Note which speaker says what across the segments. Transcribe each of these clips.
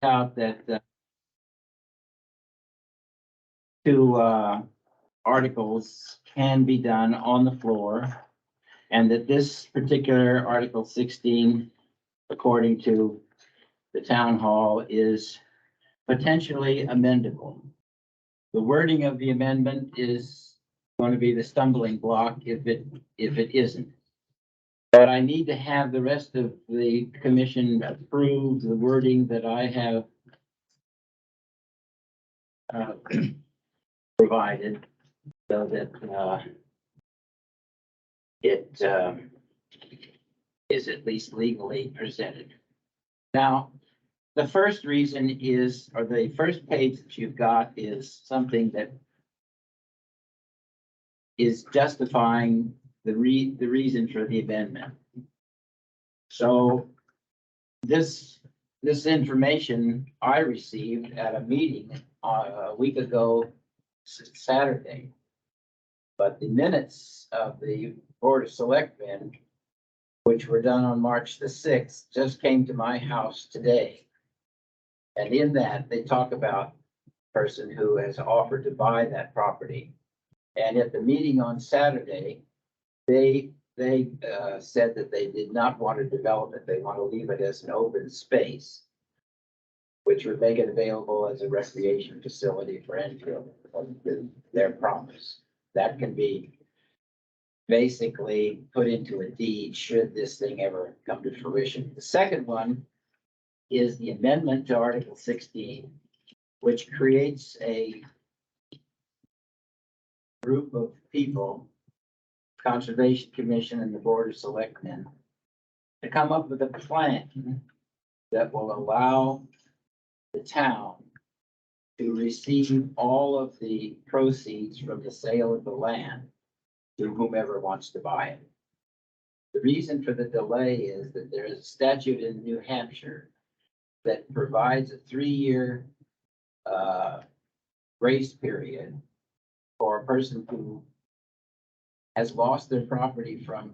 Speaker 1: out that two articles can be done on the floor, and that this particular Article 16, according to the town hall, is potentially amendable. The wording of the amendment is going to be the stumbling block if it isn't. But I need to have the rest of the commission approve the wording that I have provided, so that it is at least legally presented. Now, the first reason is, or the first page that you've got is something that is justifying the reason for the amendment. So this information I received at a meeting a week ago, Saturday. But the minutes of the Board of Selectmen, which were done on March the 6th, just came to my house today. And in that, they talk about a person who has offered to buy that property. And at the meeting on Saturday, they said that they did not want to develop it. They want to leave it as an open space, which would make it available as a recreation facility for Enfield. Their promise. That can be basically put into a deed should this thing ever come to fruition. The second one is the amendment to Article 16, which creates a group of people, Conservation Commission and the Board of Selectmen, to come up with a plan that will allow the town to receive all of the proceeds from the sale of the land to whomever wants to buy it. The reason for the delay is that there is a statute in New Hampshire that provides a 3-year grace period for a person who has lost their property from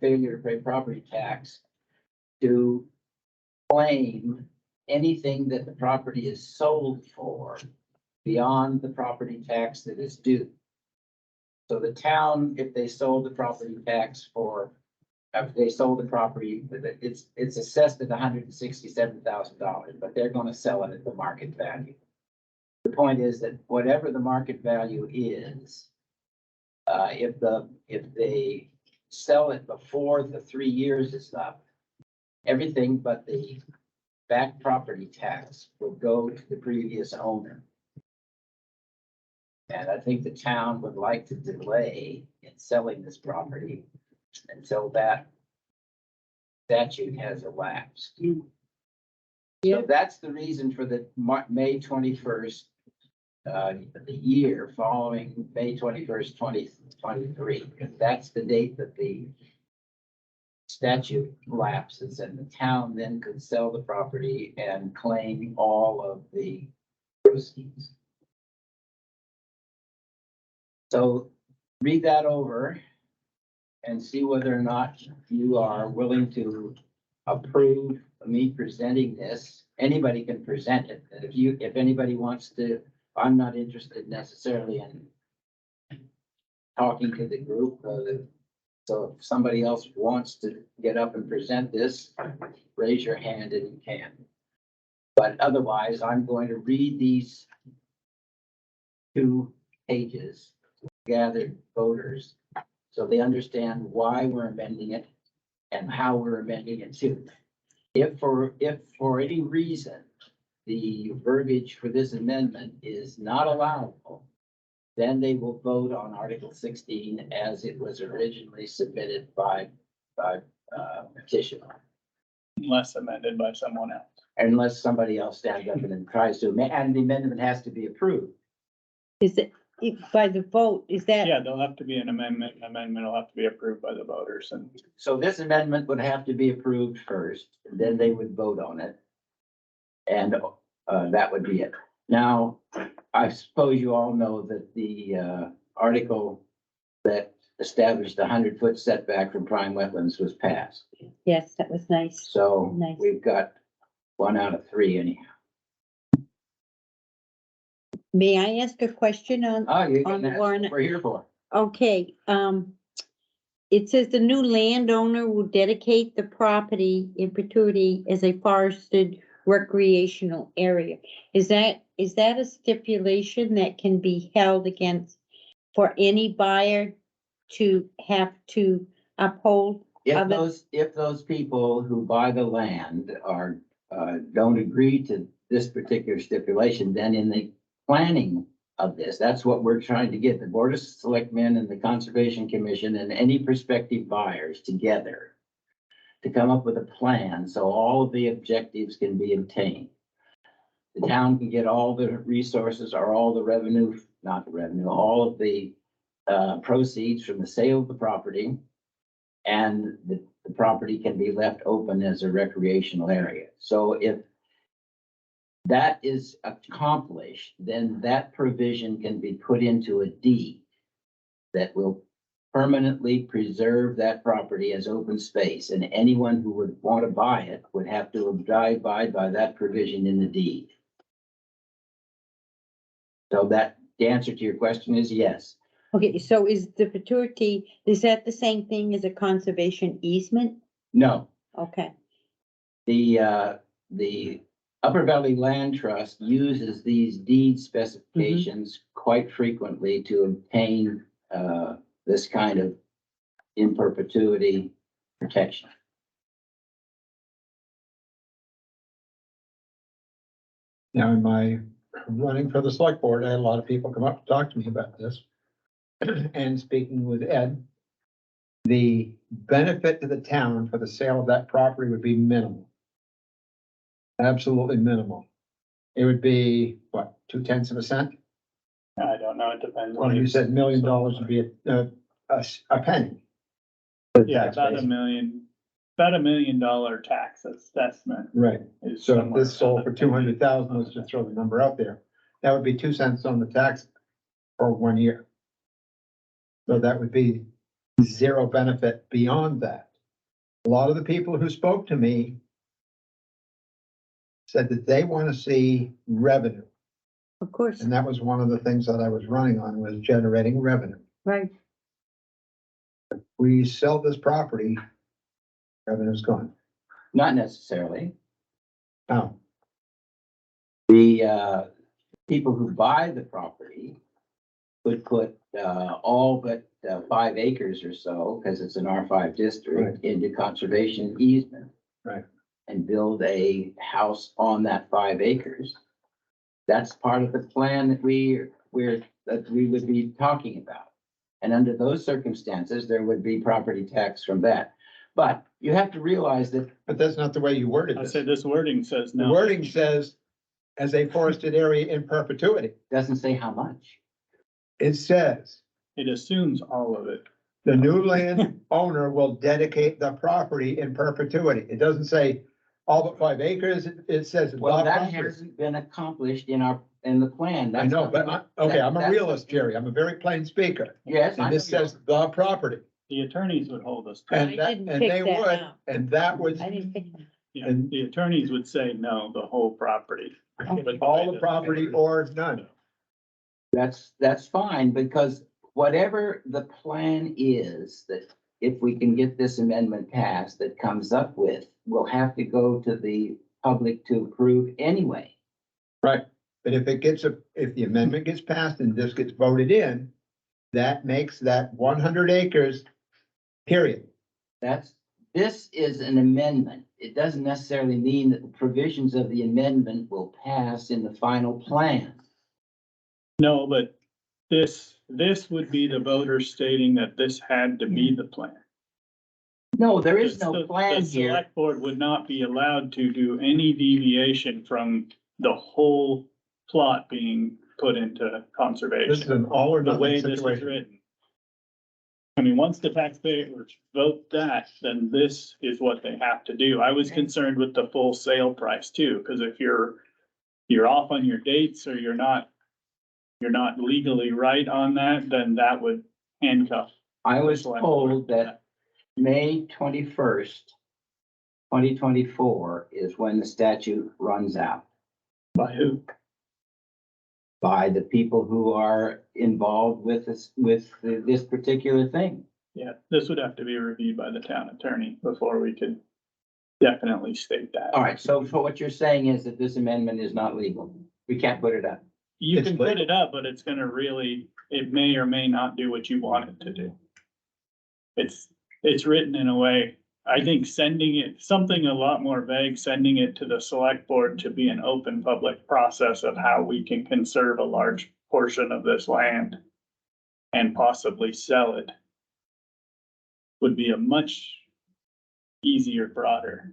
Speaker 1: failure to pay property tax to claim anything that the property is sold for beyond the property tax that is due. So the town, if they sold the property tax if they sold the property, it's assessed at $167,000, but they're going to sell it at the market value. The point is that whatever the market value is, if they sell it before the 3 years is up, everything but the back property tax will go to the previous owner. And I think the town would like to delay in selling this property until that statute has elapsed. So that's the reason for the May 21st, the year following May 21st, 2023, because that's the date that the statute lapses, and the town then could sell the property and claim all of the proceeds. So read that over and see whether or not you are willing to approve me presenting this. Anybody can present it. If anybody wants to, I'm not interested necessarily in talking to the group. So if somebody else wants to get up and present this, raise your hand and you can. But otherwise, I'm going to read these 2 pages to gathered voters so they understand why we're amending it and how we're amending it too. If for any reason the verbiage for this amendment is not allowable, then they will vote on Article 16 as it was originally submitted by petitioner.
Speaker 2: Unless amended by someone else.
Speaker 1: Unless somebody else stands up and then tries to amend, and the amendment has to be approved.
Speaker 3: Is it by the vote? Is that?
Speaker 2: Yeah, there'll have to be an amendment. An amendment will have to be approved by the voters, and
Speaker 1: So this amendment would have to be approved first, and then they would vote on it. And that would be it. Now, I suppose you all know that the article that established the 100-foot setback from prime wetlands was passed.
Speaker 3: Yes, that was nice.
Speaker 1: So
Speaker 3: Nice.
Speaker 1: we've got 1 out of 3 anyhow.
Speaker 3: May I ask a question on,
Speaker 1: Oh, you
Speaker 3: On
Speaker 1: can,
Speaker 3: the
Speaker 1: that's
Speaker 3: warrant.
Speaker 1: what we're here for.
Speaker 3: okay, it says the new landowner will dedicate the property in perpetuity as a forested recreational area. Is that a stipulation that can be held against for any buyer to have to uphold?
Speaker 1: If those people who buy the land are, don't agree to this particular stipulation, then in the planning of this, that's what we're trying to get the Board of Selectmen and the Conservation Commission and any prospective buyers together to come up with a plan, so all of the objectives can be obtained. The town can get all the resources or all the revenue, not the revenue, all of the proceeds from the sale of the property. And the property can be left open as a recreational area. So if that is accomplished, then that provision can be put into a deed that will permanently preserve that property as open space, and anyone who would want to buy it would have to abide by that provision in the deed. So that, the answer to your question is yes.
Speaker 3: Okay, so is the perpetuity, is that the same thing as a conservation easement?
Speaker 1: No,
Speaker 3: Okay,
Speaker 1: the Upper Valley Land Trust uses these deed specifications quite frequently to obtain, this kind of in perpetuity protection.
Speaker 4: Now, in my running for the select board, I had a lot of people come up to talk to me about this. And speaking with Ed, the benefit to the town for the sale of that property would be minimal. Absolutely minimal. It would be, what, 0.2%?
Speaker 2: I don't know, it depends.
Speaker 4: Well, you said $1 million would be a penny.
Speaker 2: Yeah,
Speaker 4: Tax
Speaker 2: about
Speaker 4: base.
Speaker 2: $1 million, about $1 million tax assessment
Speaker 4: Right,
Speaker 2: is
Speaker 4: so if
Speaker 2: somewhere
Speaker 4: this sold
Speaker 2: around
Speaker 4: for
Speaker 2: the
Speaker 4: 200,000, let's just throw the number out there. That would be 2 cents on the tax for 1 year. So that would be zero benefit beyond that. A lot of the people who spoke to me said that they want to see revenue.
Speaker 3: of course,
Speaker 4: And that was one of the things that I was running on, was generating revenue.
Speaker 3: right.
Speaker 4: We sell this property, revenue's gone.
Speaker 1: Not necessarily.
Speaker 4: Now,
Speaker 1: The people who buy the property would put all but 5 acres or so, because it's an R5 district, into conservation easement.
Speaker 4: Right.
Speaker 1: And build a house on that 5 acres. That's part of the plan that we would be talking about. And under those circumstances, there would be property tax from that. But you have to realize that
Speaker 4: but that's not the way you worded
Speaker 2: I
Speaker 4: this.
Speaker 2: said this wording says
Speaker 4: The
Speaker 2: no.
Speaker 4: wording says, as a forested area in perpetuity.
Speaker 1: it doesn't say how much.
Speaker 4: It says,
Speaker 2: It assumes all of it.
Speaker 4: the new land owner will dedicate the property in perpetuity. It doesn't say all but 5 acres. It says.
Speaker 1: Well,
Speaker 4: the
Speaker 1: that
Speaker 4: property.
Speaker 1: hasn't been accomplished in the plan.
Speaker 4: I know, but I'm a
Speaker 1: that's-
Speaker 4: realist, Jerry. I'm a very plain speaker.
Speaker 1: Yes. I
Speaker 4: And this
Speaker 1: know you are.
Speaker 4: says the property.
Speaker 2: The attorneys would hold us. to
Speaker 4: And
Speaker 2: it.
Speaker 4: that,
Speaker 3: didn't
Speaker 4: and
Speaker 3: pick
Speaker 4: they
Speaker 3: that
Speaker 4: would,
Speaker 3: out.
Speaker 4: and that would,
Speaker 3: I didn't think,
Speaker 2: Yeah,
Speaker 4: and-
Speaker 2: the attorneys would say no, the whole property. But
Speaker 4: all the property or none.
Speaker 1: That's fine, because whatever the plan is, that if we can get this amendment passed, that comes up with, we'll have to go to the public to approve anyway.
Speaker 4: Right. But if if the amendment gets passed and this gets voted in, that makes that 100 acres, period.
Speaker 1: This is an amendment. It doesn't necessarily mean that the provisions of the amendment will pass in the final plan.
Speaker 2: No, but this would be the voter stating that this had to be the plan.
Speaker 1: No, there is
Speaker 2: The-
Speaker 1: no plan
Speaker 2: The
Speaker 1: here.
Speaker 2: select board would not be allowed to do any deviation from the whole plot being put into
Speaker 4: This is
Speaker 2: conservation,
Speaker 4: an all or
Speaker 2: the way
Speaker 4: nothing
Speaker 2: this is
Speaker 4: situation.
Speaker 2: written. I mean, once the taxpayers vote that, then this is what they have to do. I was concerned with the full sale price too, because if you're off on your dates or you're not legally right on that, then that would handcuff.
Speaker 1: I
Speaker 2: the
Speaker 1: was
Speaker 2: select board.
Speaker 1: told that May 21st 2024 is when the statute runs out
Speaker 2: By who?
Speaker 1: by the people who are involved with this particular thing.
Speaker 2: Yeah, this would have to be reviewed by the town attorney before we could definitely state that.
Speaker 1: All right, so what you're saying is that this amendment is not legal. We can't put it up.
Speaker 2: You
Speaker 4: It's
Speaker 2: can put
Speaker 4: legal.
Speaker 2: it up, but it's gonna really, it may or may not do what you want it to do. It's written in a way, I think sending it, something a lot more vague, sending it to the select board to be an open public process of how we can conserve a large portion of this land and possibly sell it would be a much easier, broader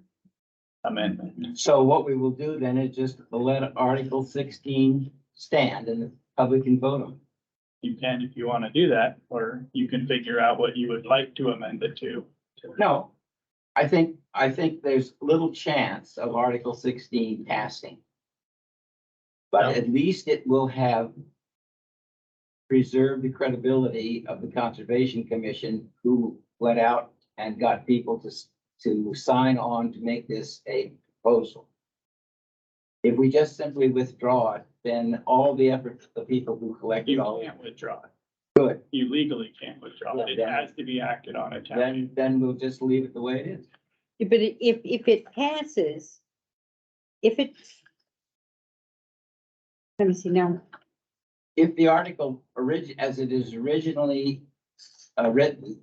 Speaker 2: amendment.
Speaker 1: So what we will do then is just let Article 16 stand and the public can vote on it.
Speaker 2: You can if you wanna do that, or you can figure out what you would like to amend it to.
Speaker 1: No, I think there's little chance of Article 16 passing. But at least it will have preserved the credibility of the Conservation Commission, who went out and got people to sign on to make this a proposal. If we just simply withdraw it, then all the effort of the people who collected
Speaker 2: You
Speaker 1: all,
Speaker 2: can't withdraw it.
Speaker 1: good,
Speaker 2: You legally can't withdraw it. It
Speaker 1: Yeah.
Speaker 2: has to be acted on at town meeting.
Speaker 1: then we'll just leave it the way it is.
Speaker 3: But if it passes, if it's. Let me see now,
Speaker 1: If the article as it is originally written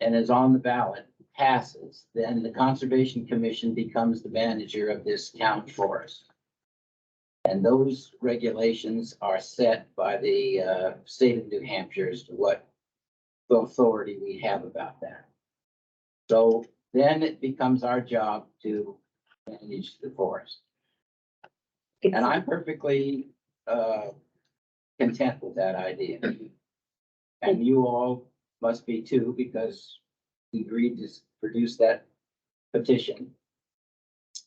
Speaker 1: and is on the ballot passes, then the Conservation Commission becomes the manager of this town forest. And those regulations are set by the state of New Hampshire as to what the authority we have about that. So then it becomes our job to manage the forest. And I'm perfectly content with that idea. And you all must be too, because we agreed to produce that petition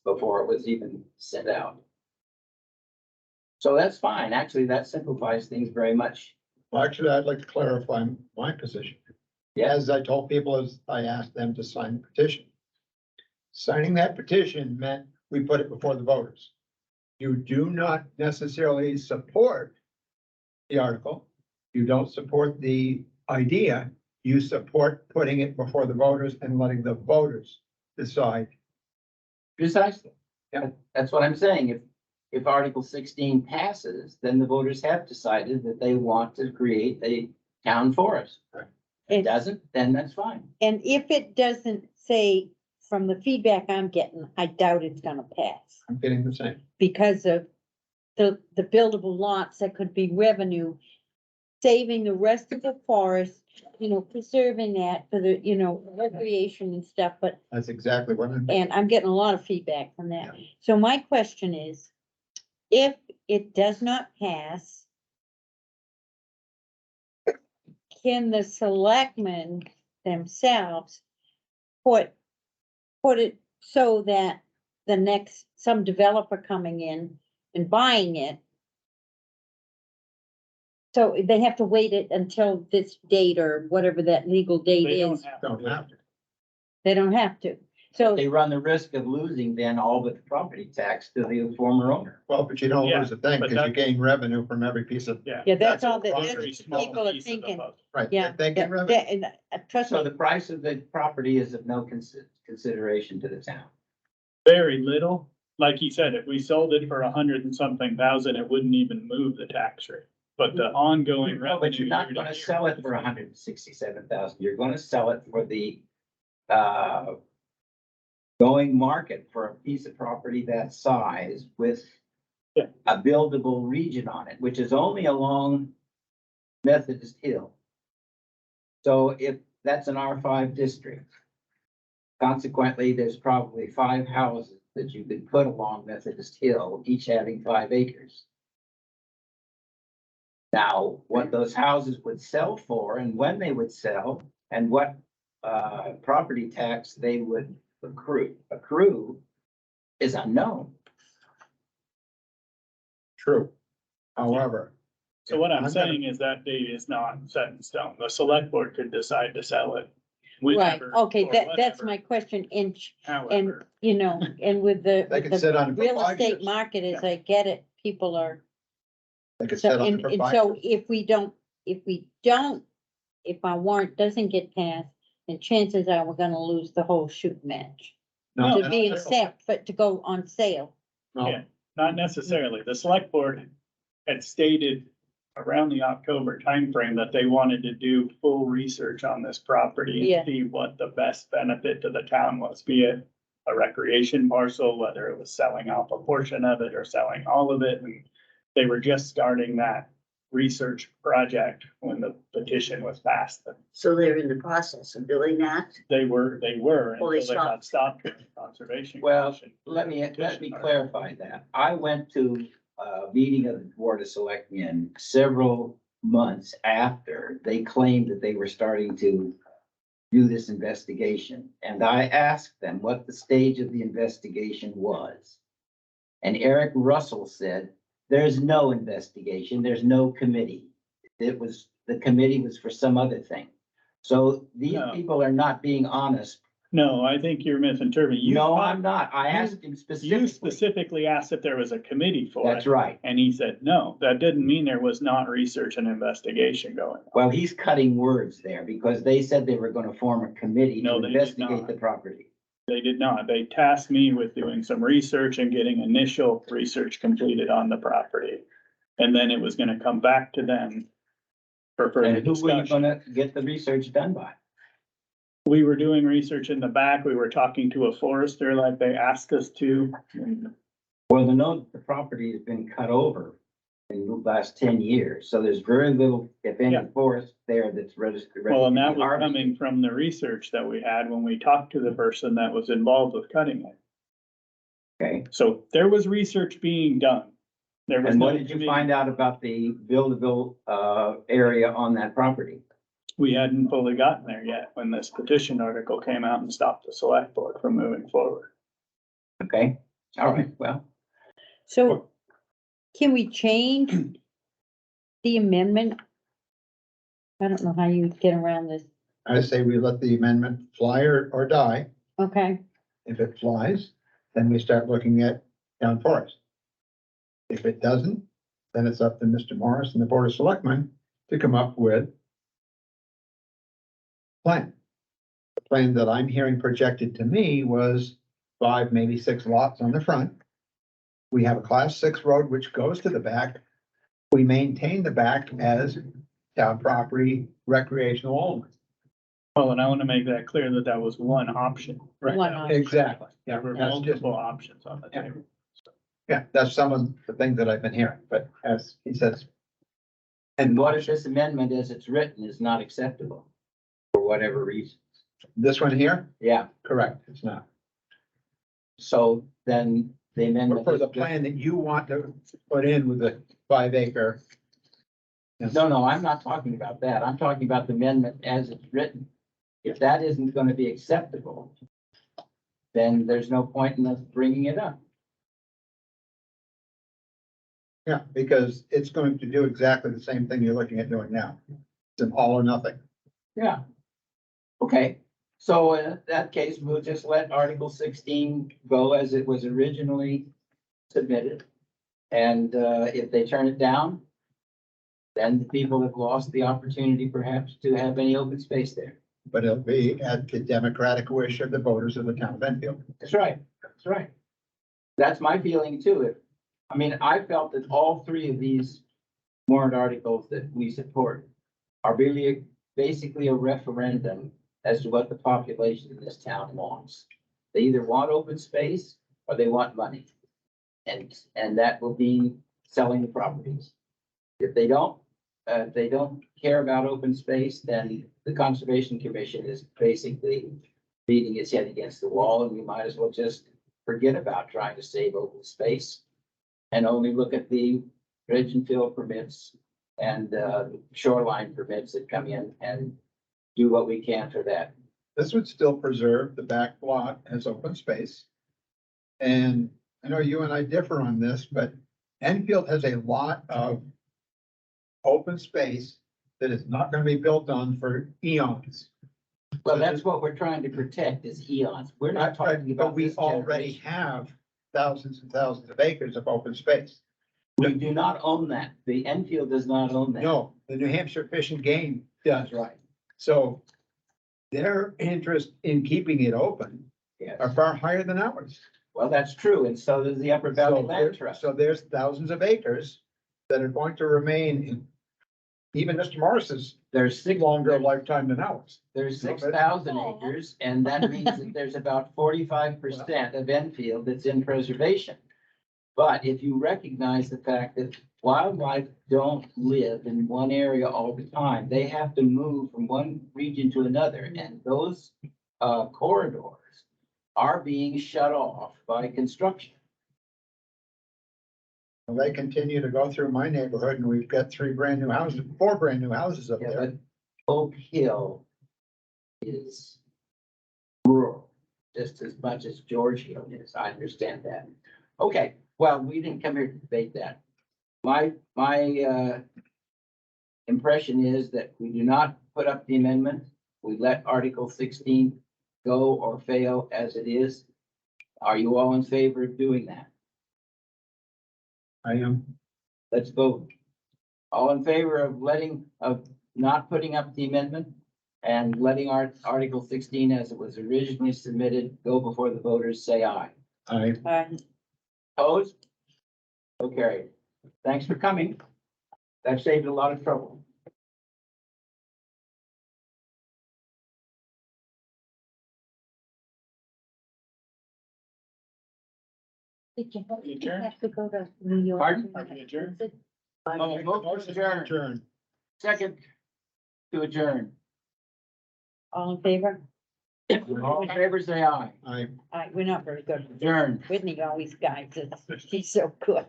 Speaker 1: before it was even sent out. So that's fine. Actually, that simplifies things very much.
Speaker 4: Well, actually, I'd like to clarify my position.
Speaker 1: Yeah.
Speaker 4: As I told people, as I asked them to sign the petition. Signing that petition meant we put it before the voters. You do not necessarily support the article. You don't support the idea. You support putting it before the voters and letting the voters decide.
Speaker 1: Precisely.
Speaker 4: Yeah.
Speaker 1: That's what I'm saying. If Article 16 passes, then the voters have decided that they want to create a town forest. If it
Speaker 3: and,
Speaker 1: doesn't, then that's fine.
Speaker 3: and if it doesn't say, from the feedback I'm getting, I doubt it's gonna pass.
Speaker 4: I'm getting the same.
Speaker 3: Because of the buildable lots that could be revenue, saving the rest of the forest, preserving that for the, recreation and stuff, but,
Speaker 4: That's exactly what I'm.
Speaker 3: and I'm getting a lot of feedback from that.
Speaker 4: Yeah.
Speaker 3: So my question is, if it does not pass, can the selectmen themselves put it so that some developer coming in and buying it? So they have to wait it until this date or whatever that legal date
Speaker 2: They don't
Speaker 3: is.
Speaker 2: have
Speaker 4: Don't
Speaker 2: to.
Speaker 4: have to.
Speaker 3: They don't have to. So,
Speaker 1: They run the risk of losing then all but the property tax to the former owner.
Speaker 4: Well, but you don't
Speaker 2: Yeah,
Speaker 4: lose a thing
Speaker 2: but
Speaker 4: because you
Speaker 2: that-
Speaker 4: gain revenue from every piece of,
Speaker 2: Yeah.
Speaker 3: yeah, that's all
Speaker 2: a
Speaker 3: that
Speaker 2: very small
Speaker 3: people are
Speaker 2: piece of the
Speaker 3: thinking.
Speaker 2: puzzle.
Speaker 4: right?
Speaker 3: Yeah,
Speaker 4: They gain revenue.
Speaker 3: and trust
Speaker 1: So
Speaker 3: me,
Speaker 1: the price of the property is of no consideration to the town.
Speaker 2: Very little. Like you said, if we sold it for 100 and something thousand, it wouldn't even move the tax rate. But the ongoing
Speaker 1: No, but you're
Speaker 2: revenue.
Speaker 1: not
Speaker 2: year to
Speaker 1: gonna
Speaker 2: year
Speaker 1: sell it
Speaker 2: is-
Speaker 1: for 167,000. You're gonna sell it for the going market for a piece of property that size with
Speaker 2: Yeah.
Speaker 1: a buildable region on it, which is only along Methodist Hill. So if that's an R5 district, consequently, there's probably 5 houses that you could put along Methodist Hill, each having 5 acres. Now, what those houses would sell for and when they would sell and what property tax they would accrue is unknown.
Speaker 4: True. However.
Speaker 2: So what I'm
Speaker 4: gonna-
Speaker 2: saying is that date is not set in stone. The select board could decide to sell it
Speaker 3: right,
Speaker 2: whenever.
Speaker 3: okay,
Speaker 2: or
Speaker 3: that's
Speaker 2: whatever.
Speaker 3: my question, and,
Speaker 2: However,
Speaker 3: you know, and with the,
Speaker 4: They
Speaker 3: with
Speaker 4: could sit
Speaker 3: the
Speaker 4: on it for
Speaker 3: real
Speaker 4: 5
Speaker 3: estate
Speaker 4: years.
Speaker 3: market, as I get it, people are,
Speaker 4: They could
Speaker 3: so,
Speaker 4: sit on it
Speaker 3: and,
Speaker 4: for
Speaker 3: and
Speaker 4: 5
Speaker 3: so
Speaker 4: years.
Speaker 3: if our warrant doesn't get passed, then chances are we're gonna lose the whole shoot match.
Speaker 2: No,
Speaker 3: To be set, but to go on sale.
Speaker 4: No,
Speaker 2: Yeah. Not necessarily. The select board had stated around the October timeframe that they wanted to do full research on this property
Speaker 3: Yeah.
Speaker 2: and see what the best benefit to the town was, be it a recreation parcel, whether it was selling off a portion of it or selling all of it. And they were just starting that research project when the petition was passed.
Speaker 5: So they're in the process of doing that?
Speaker 2: They were
Speaker 5: Well, they
Speaker 2: until they got stopped with the conservation.
Speaker 1: Well,
Speaker 2: Commission.
Speaker 1: let me clarify that. I went to a meeting of the Board of Selectmen several months after they claimed that they were starting to do this investigation. And I asked them what the stage of the investigation was. And Eric Russell said, there's no investigation, there's no committee. The committee was for some other thing. So these
Speaker 2: No.
Speaker 1: people are not being honest.
Speaker 2: No, I think you're misinterpreting. You
Speaker 1: No,
Speaker 2: thought-
Speaker 1: I'm not. I asked him
Speaker 2: You
Speaker 1: specifically.
Speaker 2: specifically asked if there was a committee for it.
Speaker 1: That's right.
Speaker 2: And he said, no, that didn't mean there was not research and investigation going on.
Speaker 1: Well, he's cutting words there because they said they were gonna form a committee
Speaker 2: No,
Speaker 1: to
Speaker 2: they did
Speaker 1: investigate
Speaker 2: not.
Speaker 1: the property.
Speaker 2: They did not. They tasked me with doing some research and getting initial research completed on the property. And then it was gonna come back to them for further
Speaker 1: And who were you
Speaker 2: discussion.
Speaker 1: gonna get the research done by?
Speaker 2: We were doing research in the back. We were talking to a forester like they asked us to. And
Speaker 1: Well, the property has been cut over in the last 10 years, so there's very little, if any,
Speaker 2: Yeah.
Speaker 1: forest there that's registered. ready
Speaker 2: Well, and
Speaker 1: to
Speaker 2: that
Speaker 1: be
Speaker 2: was
Speaker 1: harvested.
Speaker 2: coming from the research that we had when we talked to the person that was involved with cutting it.
Speaker 1: Okay,
Speaker 2: So there was research being done. There was
Speaker 1: and
Speaker 2: no
Speaker 1: what did you
Speaker 2: committee.
Speaker 1: find out about the buildable, area on that property?
Speaker 2: We hadn't fully gotten there yet when this petition article came out and stopped the select board from moving forward.
Speaker 1: Okay, all right, well,
Speaker 3: So can we change the amendment? I don't know how you get around this.
Speaker 4: I say we let the amendment fly or die.
Speaker 3: Okay,
Speaker 4: If it flies, then we start looking at town forest. If it doesn't, then it's up to Mr. Morris and the Board of Selectmen to come up with plan. The plan that I'm hearing projected to me was 5, maybe 6 lots on the front. We have a class 6 road which goes to the back. We maintain the back as town property recreational only.
Speaker 2: Well, and I want to make that clear that that was one option.
Speaker 3: One option.
Speaker 4: Exactly. Yeah,
Speaker 2: There were
Speaker 4: that's just,
Speaker 2: multiple options on the
Speaker 4: Yeah.
Speaker 2: table.
Speaker 4: yeah, that's some of the things that I've been hearing, but as he says.
Speaker 1: and what if this amendment as it's written is not acceptable? For whatever reason,
Speaker 4: This one here,
Speaker 1: yeah,
Speaker 4: correct, it's not.
Speaker 1: so then the
Speaker 4: But
Speaker 1: amendment.
Speaker 4: for the
Speaker 1: is-
Speaker 4: plan that you want to put in with the 5 acre.
Speaker 1: No, I'm not talking about that. I'm talking about the amendment as it's written. If that isn't gonna be acceptable, then there's no point in us bringing it up.
Speaker 4: Yeah, because it's going to do exactly the same thing you're looking at doing now. It's an all or nothing.
Speaker 1: Yeah. Okay, so in that case, we'll just let Article 16 go as it was originally submitted. And if they turn it down, then the people have lost the opportunity perhaps to have any open space there.
Speaker 4: But it'll be at the democratic wish of the voters of the town of Enfield.
Speaker 1: That's right, that's right. That's my feeling too. I mean, I felt that all three of these warrant articles that we support are really basically a referendum as to what the population in this town wants. They either want open space or they want money. And that will be selling the properties. If they don't care about open space, then the Conservation Commission is basically beating its head against the wall, and we might as well just forget about trying to save open space and only look at the dredge and fill permits and shoreline permits that come in and do what we can for that.
Speaker 4: This would still preserve the back lot as open space. And I know you and I differ on this, but Enfield has a lot of open space that is not gonna be built on for eons.
Speaker 1: Well, that's what we're trying to protect is eons. We're not talking
Speaker 4: But
Speaker 1: about
Speaker 4: we
Speaker 1: this
Speaker 4: already
Speaker 1: generation.
Speaker 4: have thousands and thousands of acres of open space.
Speaker 1: We do not own that. The Enfield does not own that.
Speaker 4: No, the New Hampshire Fish and Game does, right? So their interest in keeping it open
Speaker 1: Yes.
Speaker 4: are far higher than ours.
Speaker 1: Well, that's true. And so does the Upper Valley
Speaker 4: So
Speaker 1: Land
Speaker 4: there-
Speaker 1: Trust.
Speaker 4: So there's thousands of acres that are going to remain in even Mr. Morris's
Speaker 1: There's six,
Speaker 4: longer lifetime than ours.
Speaker 1: there's
Speaker 4: No, but-
Speaker 1: 6,000 acres, and that means that there's about 45% of Enfield that's in preservation. But if you recognize the fact that wildlife don't live in one area all the time, they have to move from one region to another, and those corridors are being shut off by construction.
Speaker 4: Well, they continue to go through my neighborhood and we've got 4 brand new houses up
Speaker 1: Yeah,
Speaker 4: there.
Speaker 1: but Oak Hill is rural, just as much as George Hill is. I understand that. Okay, well, we didn't come here to debate that. My impression is that we do not put up the amendment. We let Article 16 go or fail as it is. Are you all in favor of doing that?
Speaker 4: I am.
Speaker 1: Let's vote. All in favor of not putting up the amendment and letting our Article 16 as it was originally submitted go before the voters, say aye. Opposed? So carried. Thanks for coming. That saved a lot of trouble.
Speaker 3: Did you
Speaker 2: Adjourn?
Speaker 3: have to go to New York?
Speaker 1: Pardon?
Speaker 2: Are we adjourned?
Speaker 1: Oh, vote to adjourn. Second to adjourn.
Speaker 3: All in favor?
Speaker 1: All in favor, say aye.
Speaker 4: I
Speaker 3: We're not very good.
Speaker 1: Adjourn.
Speaker 3: Whitney always guides us. She's so good.